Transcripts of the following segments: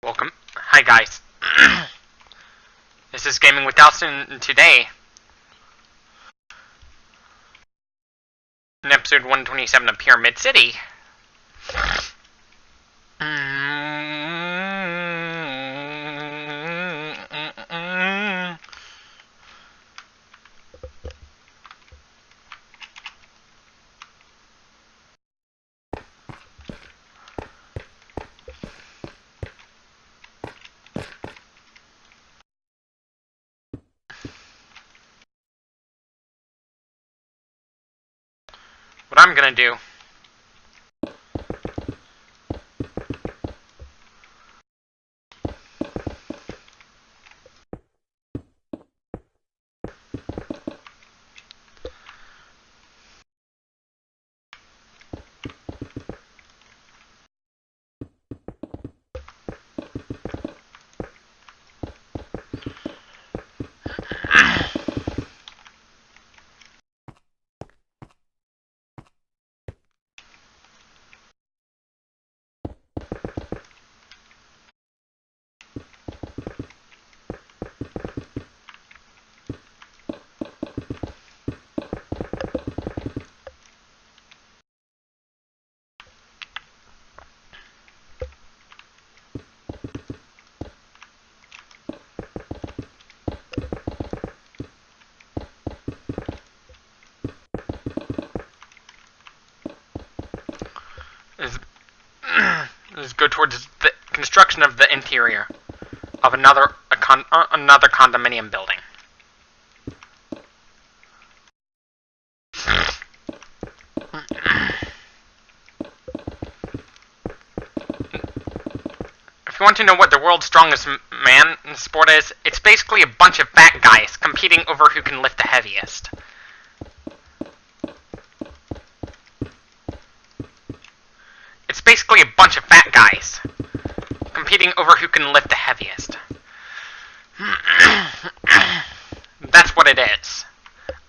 Welcome. Hi guys. This is Gaming with Dalton, and today, in episode 127 of Pyramid City, what I'm gonna do is go towards the construction of the interior of another condominium building. If you want to know what the world's strongest man in sport is, it's basically a bunch of fat guys competing over who can lift the heaviest. It's basically a bunch of fat guys competing over who can lift the heaviest. That's what it is.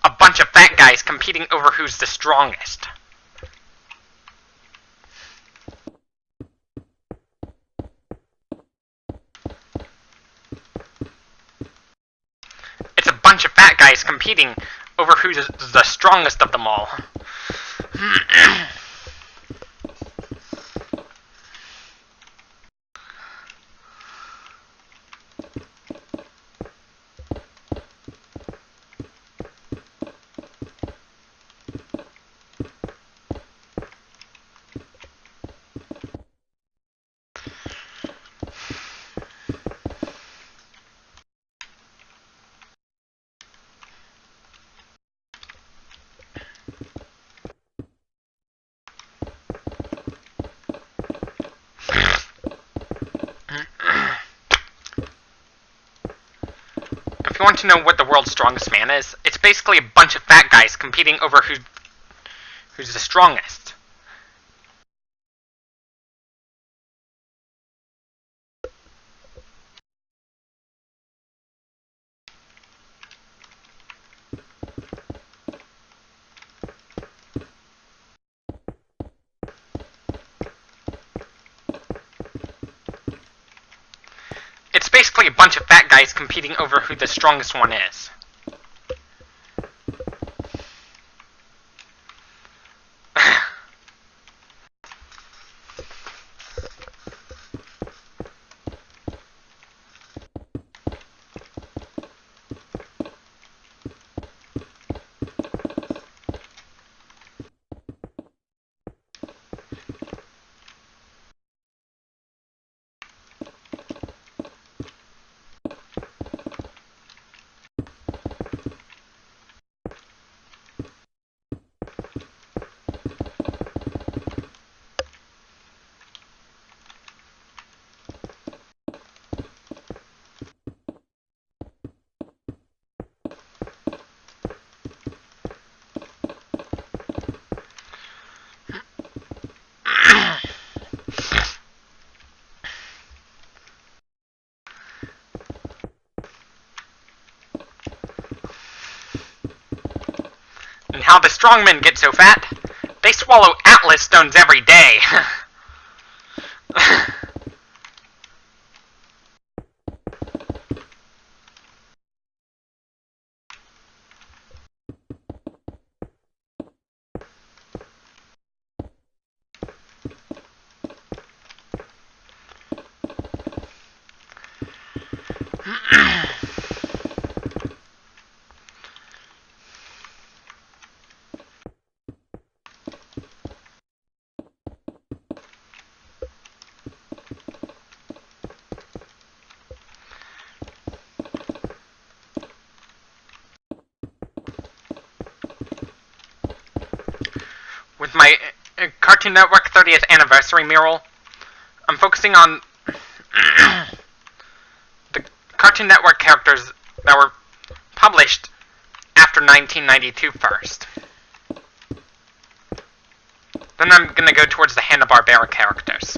A bunch of fat guys competing over who's the strongest. It's a bunch of fat guys competing over who's the strongest of them all. If you want to know what the world's strongest man is, it's basically a bunch of fat guys competing over who's the strongest. It's basically a bunch of fat guys competing over who the strongest one is. And how the strongmen get so fat? They swallow Atlas stones every day. With my Cartoon Network 30th anniversary mural, I'm focusing on the Cartoon Network characters that were published after 1992 first. Then I'm gonna go towards the Hanna-Barbera characters.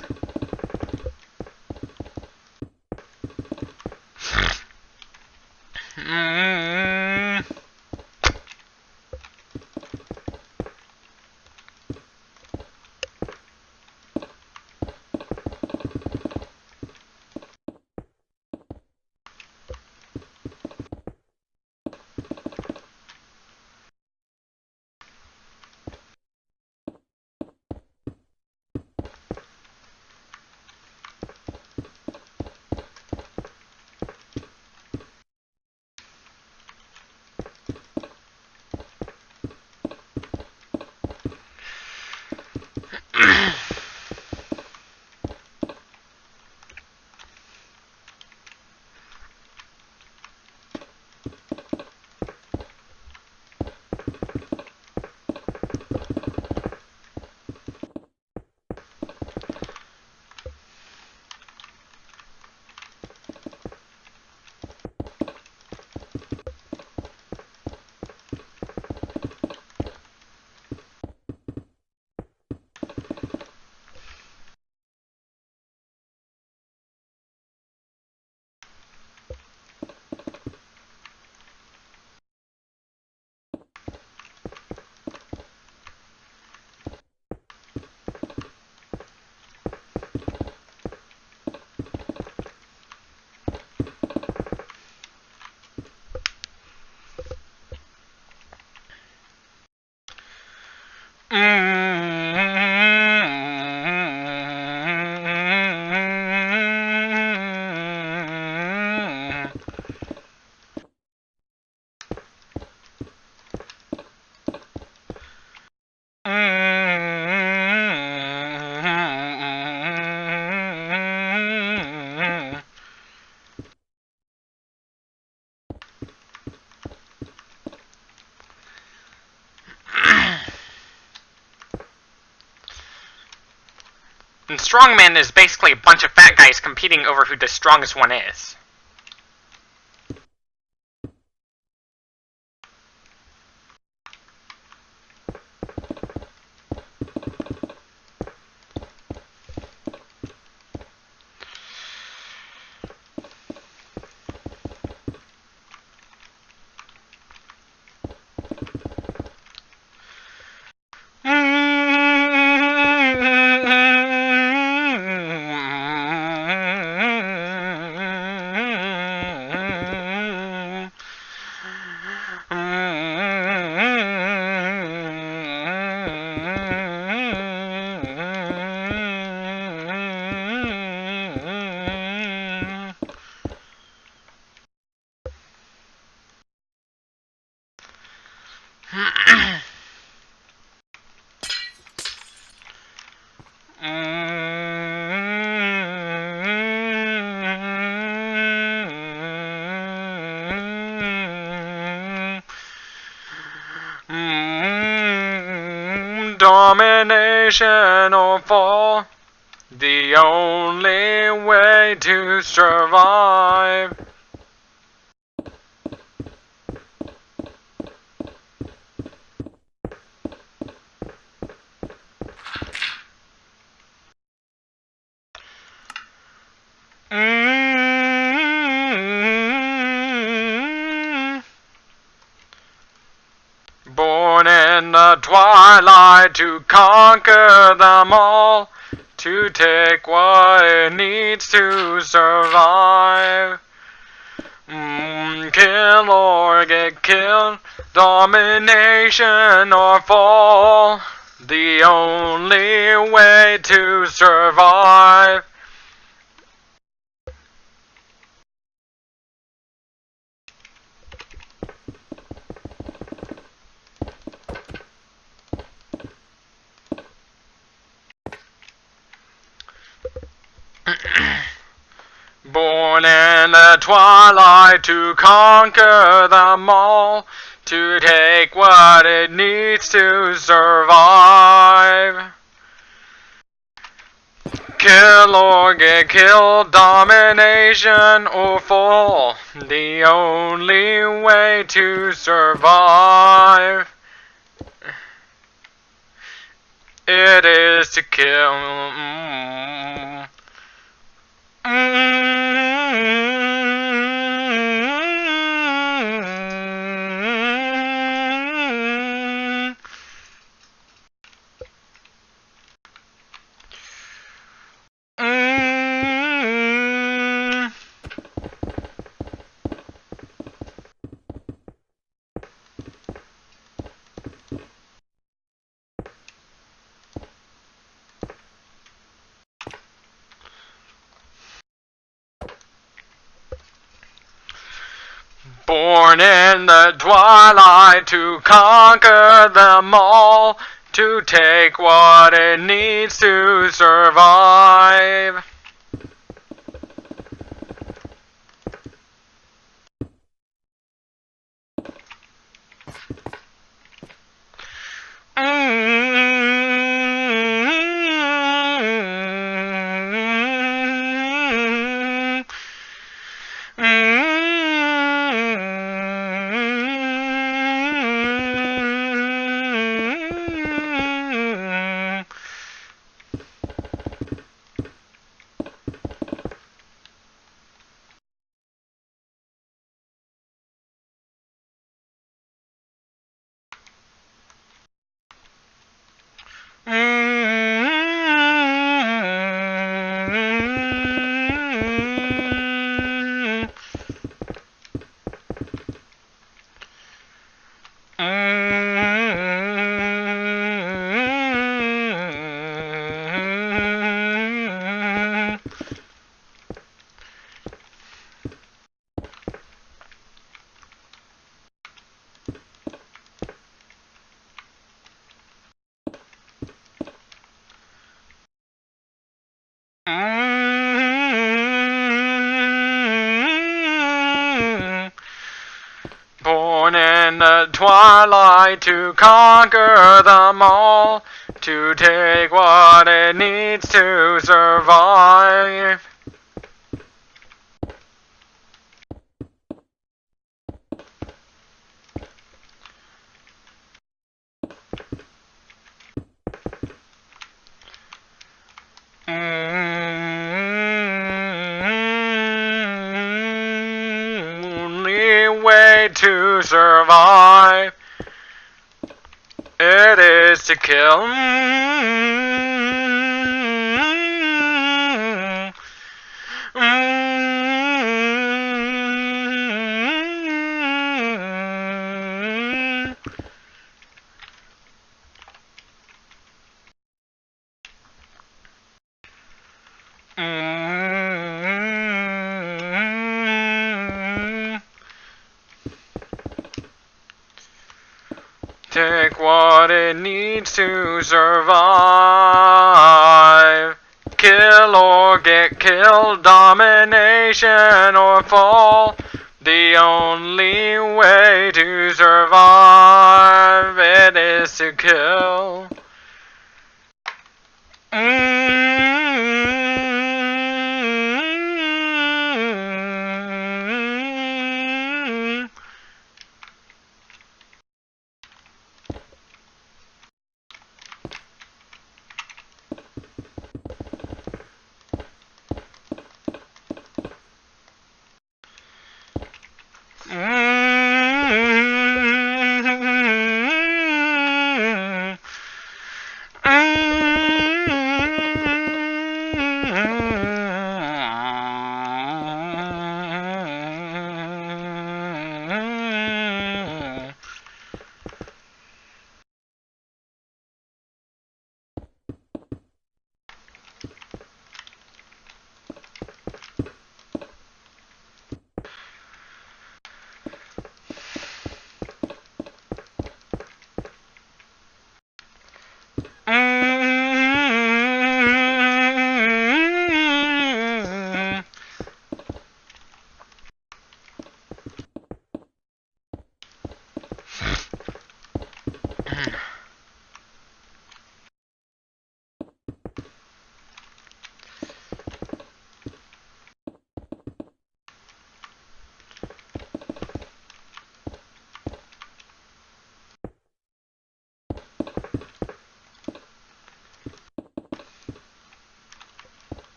And Strongman is basically a bunch of fat guys competing over who the strongest one is. Domination or fall, the only way to survive. Born in the twilight to conquer them all, to take what it needs to survive. Kill or get killed, domination or fall, the only way to survive. Born in the twilight to conquer them all, to take what it needs to survive. Kill or get killed, domination or fall, the only way to survive. It is to kill. Born in the twilight to conquer them all, to take what it needs to survive. Born in the twilight to conquer them all, to take what it needs to survive. Only way to survive, it is to kill. Take what it needs to survive. Kill or get killed, domination or fall, the only way to survive, it is to kill.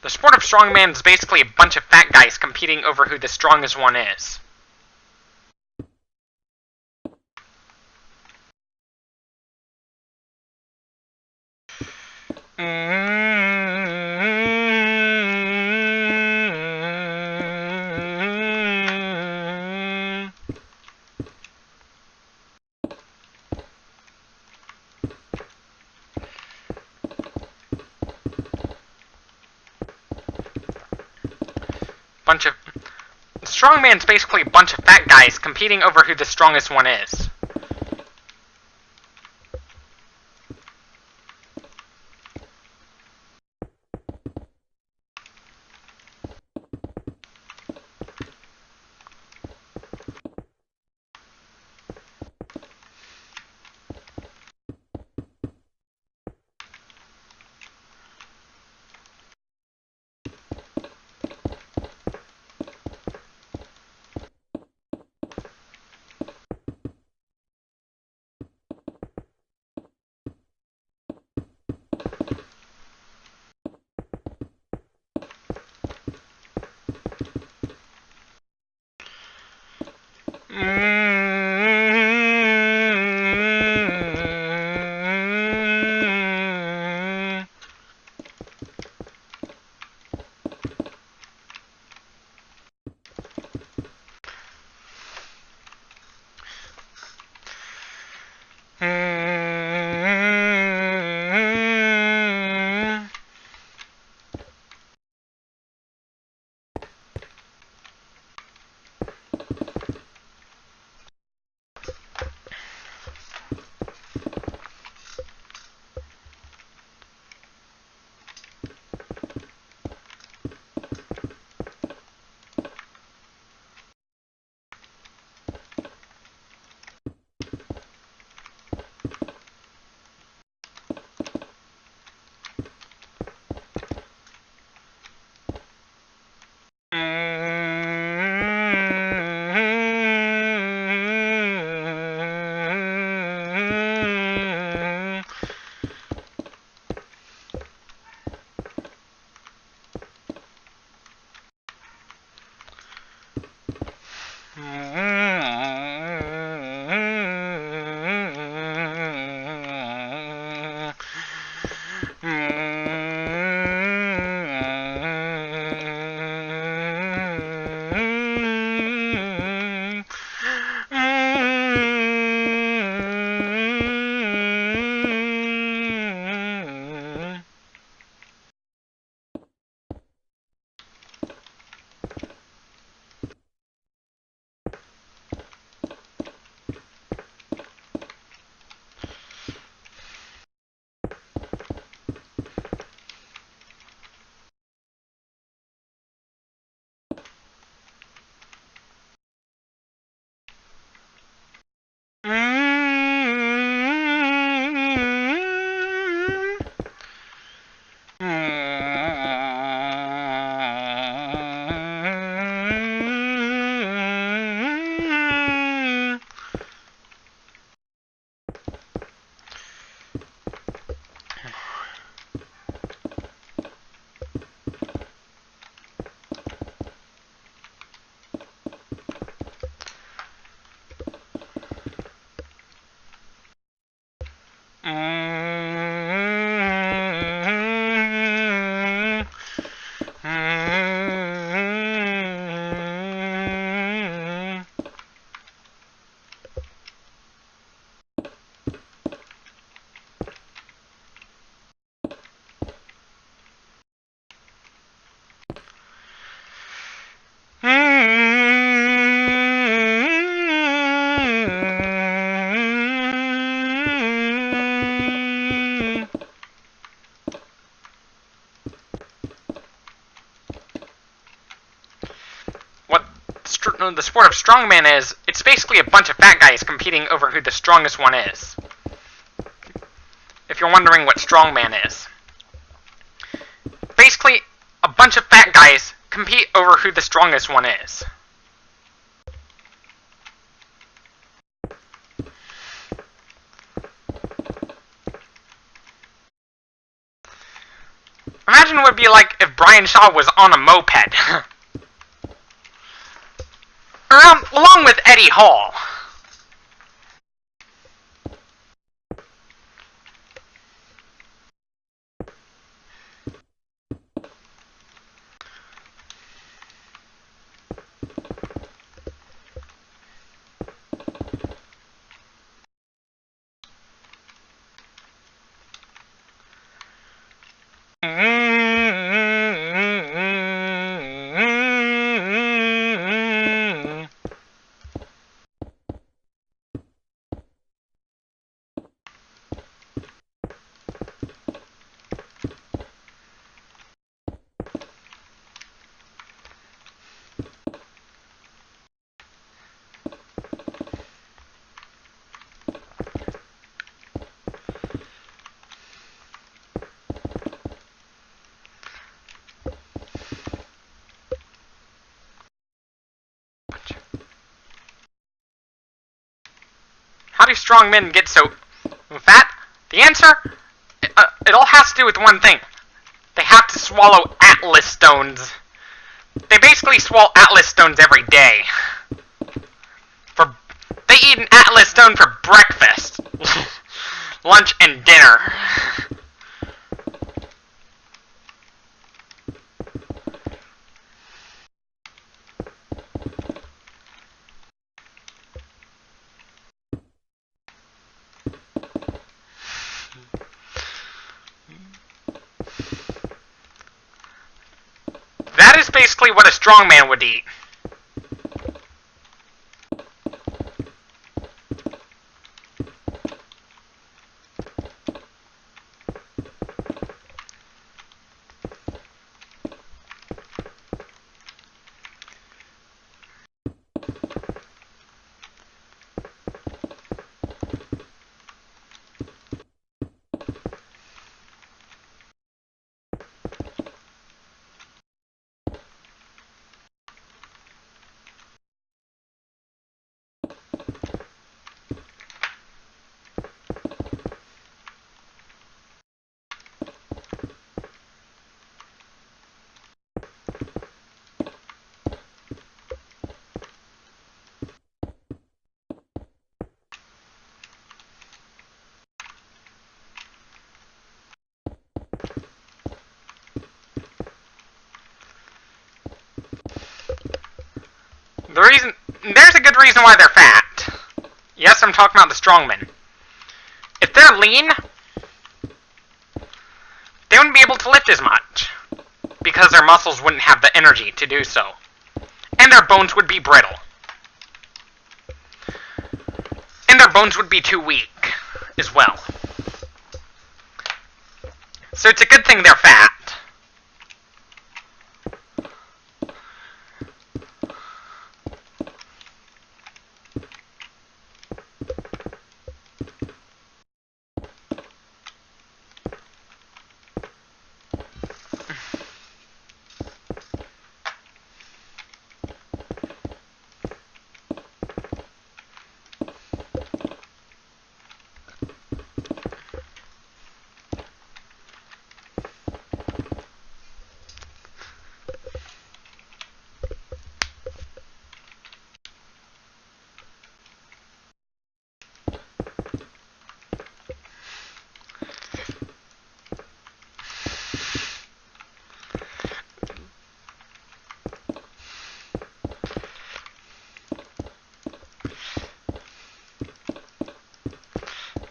The sport of strongman is basically a bunch of fat guys competing over who the strongest one is. Strongman's basically a bunch of fat guys competing over who the strongest one is. the sport of strongman is, it's basically a bunch of fat guys competing over who the strongest one is. If you're wondering what strongman is. Basically, a bunch of fat guys compete over who the strongest one is. Imagine what it would be like if Brian Shaw was on a moped. Along with Eddie Hall. How do strong men get so fat? The answer? It all has to do with one thing. They have to swallow Atlas stones. They basically swallow Atlas stones every day. They eat an Atlas stone for breakfast, lunch, and dinner. That is basically what a strong man would eat. There's a good reason why they're fat. Yes, I'm talking about the strongmen. If they're lean, they wouldn't be able to lift as much, because their muscles wouldn't have the energy to do so. And their bones would be brittle. And their bones would be too weak, as well. So it's a good thing they're fat.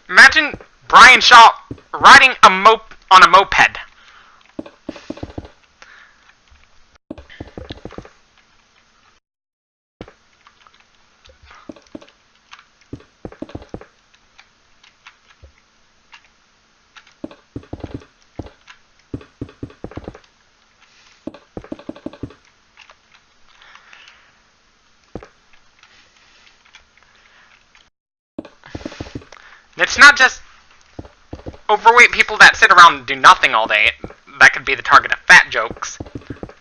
Imagine Brian Shaw riding on a moped. it's not just overweight people that sit around and do nothing all day that could be the target of fat jokes.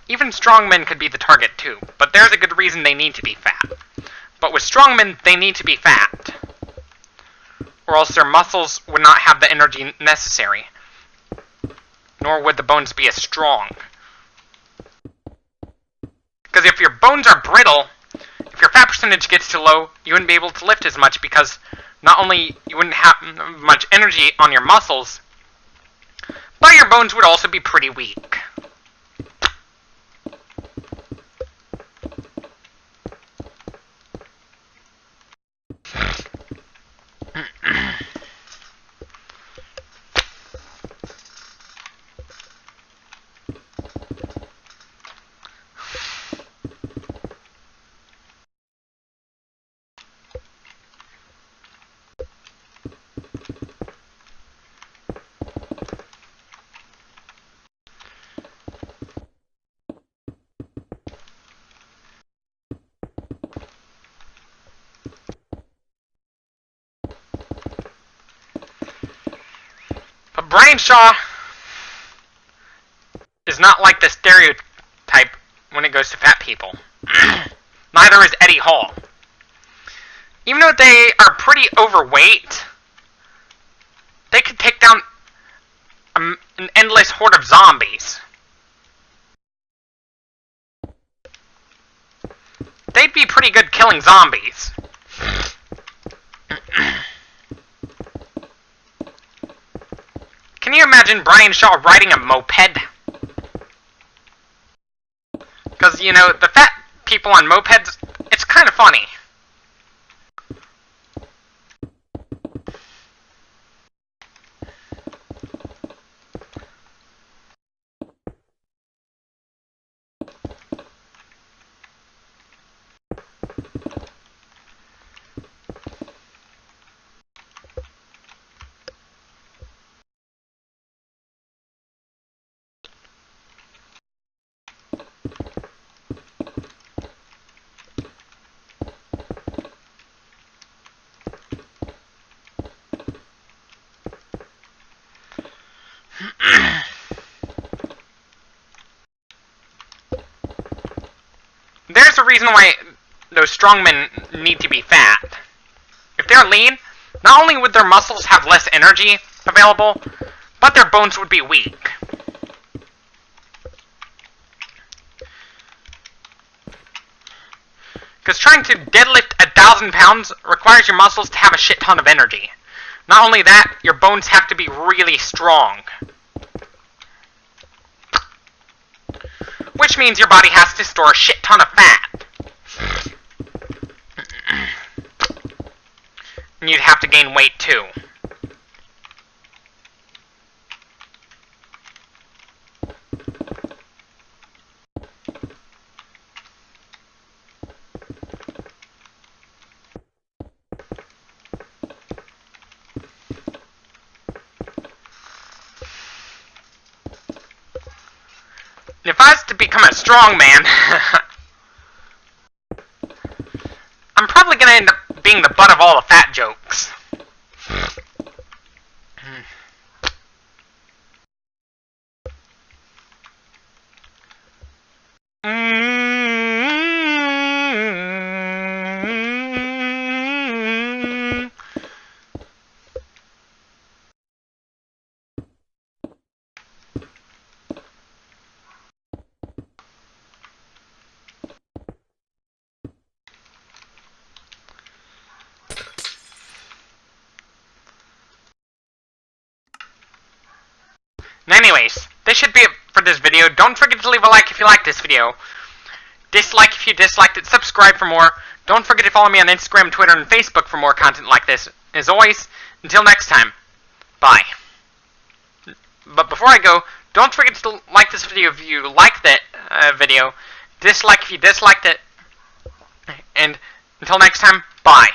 Even strong men could be the target too, but there's a good reason they need to be fat. But with strong men, they need to be fat, or else their muscles would not have the energy necessary, nor would the bones be as strong. Because if your bones are brittle, if your fat percentage gets too low, you wouldn't be able to lift as much, because not only you wouldn't have much energy on your muscles, but your bones would also be pretty weak. But Brian Shaw is not like the stereotype when it goes to fat people. Neither is Eddie Hall. Even though they are pretty overweight, they could take down an endless horde of zombies. They'd be pretty good killing zombies. Can you imagine Brian Shaw riding a moped? Because, you know, the fat people on mopeds, it's kind of funny. There's a reason why those strong men need to be fat. If they're lean, not only would their muscles have less energy available, but their bones would be weak. Because trying to deadlift 1,000 pounds requires your muscles to have a shit ton of energy. Not only that, your bones have to be really strong. Which means your body has to store a shit ton of fat. And you'd have to gain weight too. If I was to become a strong man, I'm probably going to end up being the butt of all the fat jokes. Anyways, this should be it for this video. Don't forget to leave a like if you liked this video. Dislike if you disliked it. Subscribe for more. Don't forget to follow me on Instagram, Twitter, and Facebook for more content like this. As always, until next time, bye. But before I go, don't forget to like this video if you liked that video. Dislike if you disliked it. And until next time, bye.